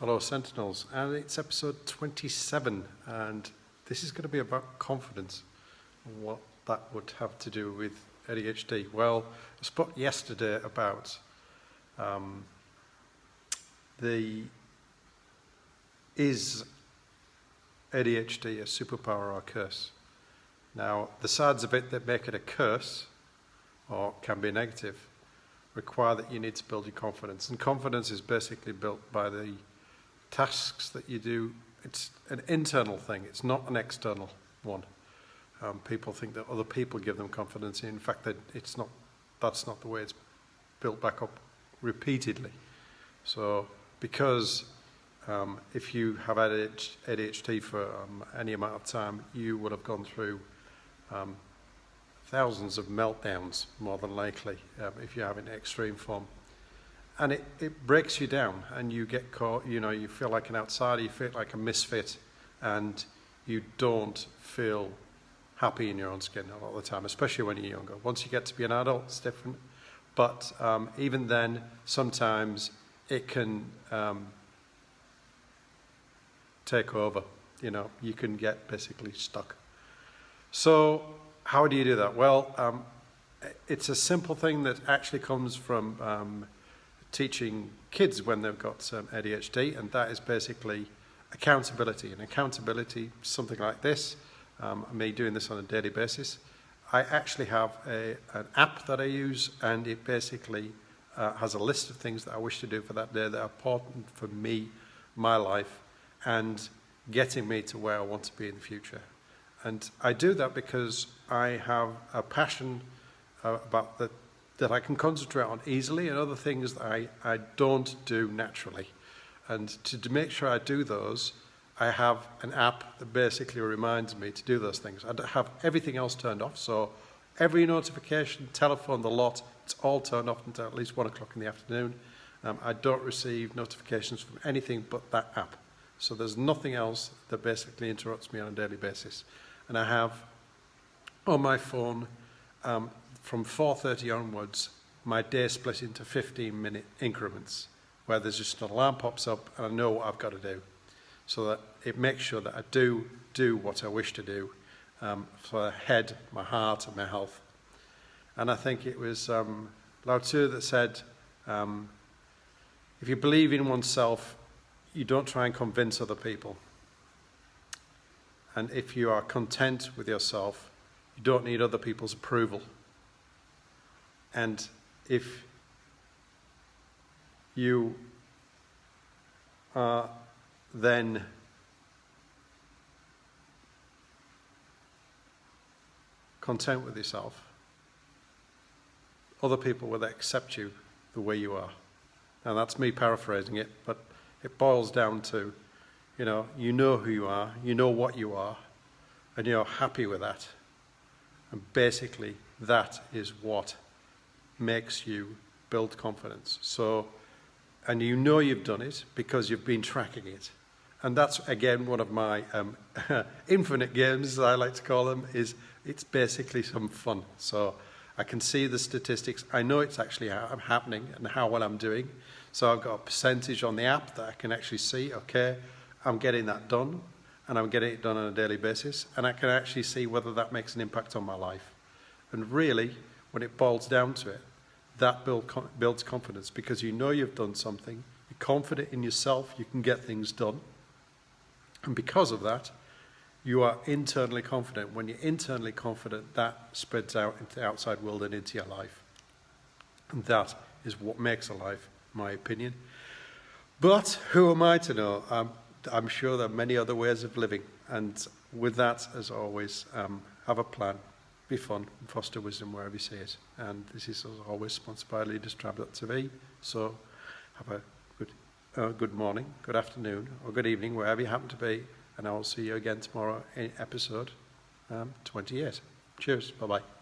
Hello Sentinels, and it's episode 27, and this is going to be about confidence and what that would have to do with ADHD. Well, I spoke yesterday about is ADHD a superpower or a curse? Now, the sides of it that make it a curse, or can be negative, require that you need to build your confidence. And confidence is basically built by the tasks that you do. It's an internal thing, it's not an external one. People think that other people give them confidence. In fact, that's not the way it's built back up repeatedly. So because if you have ADHD for any amount of time, you would have gone through thousands of meltdowns, more than likely, if you're having extreme form. And it breaks you down, and you get caught, you feel like an outsider, you feel like a misfit, and you don't feel happy in your own skin a lot of the time, especially when you're younger. Once you get to be an adult, it's different. But even then, sometimes it can take over. You can get basically stuck. So how do you do that? Well, it's a simple thing that actually comes from teaching kids when they've got ADHD, and that is basically accountability. And accountability, something like this, me doing this on a daily basis. I actually have an app that I use, and it basically has a list of things that I wish to do for that day that are important for me, my life, and getting me to where I want to be in the future. And I do that because I have a passion about that I can concentrate on easily, and other things that I don't do naturally. And to make sure I do those, I have an app that basically reminds me to do those things. I have everything else turned off, so every notification, telephone, the lot, it's all turned off until at least 1 o'clock in the afternoon. I don't receive notifications from anything but that app. So there's nothing else that basically interrupts me on a daily basis. And I have on my phone, from 4:30 onwards, my day split into 15-minute increments where there's just an alarm pops up and I know what I've got to do, so that it makes sure that I do what I wish to do for the head, my heart, and my health. And I think it was Lao Tzu that said, if you believe in oneself, you don't try and convince other people. And if you are content with yourself, you don't need other people's approval. And if you are then content with yourself, other people will accept you the way you are. Now that's me paraphrasing it, but it boils down to, you know who you are, you know what you are, and you're happy with that. And basically that is what makes you build confidence. So, and you've done it because you've been tracking it. And that's, again, one of my infinite games, as I like to call them, is it's basically some fun. So I can see the statistics. I know it's actually happening and how well I'm doing. So I've got a percentage on the app that I can actually see, okay, I'm getting that done, and I'm getting it done on a daily basis, and I can actually see whether that makes an impact on my life. And really, when it boils down to it, that builds confidence, because you know you've done something, you're confident in yourself, you can get things done, and because of that, you are internally confident. When you're internally confident, that spreads out into the outside world and into your life. And that is what makes a life, in my opinion. But who am I to know? I'm sure there are many other ways of living. And with that, as always, have a plan, be fun, and foster wisdom wherever you see it. And this is, as always, sponsored by Leaderstribe. So have a good morning, good afternoon, or good evening, wherever you happen to be. And I will see you again tomorrow in episode 28. Cheers. Bye-bye.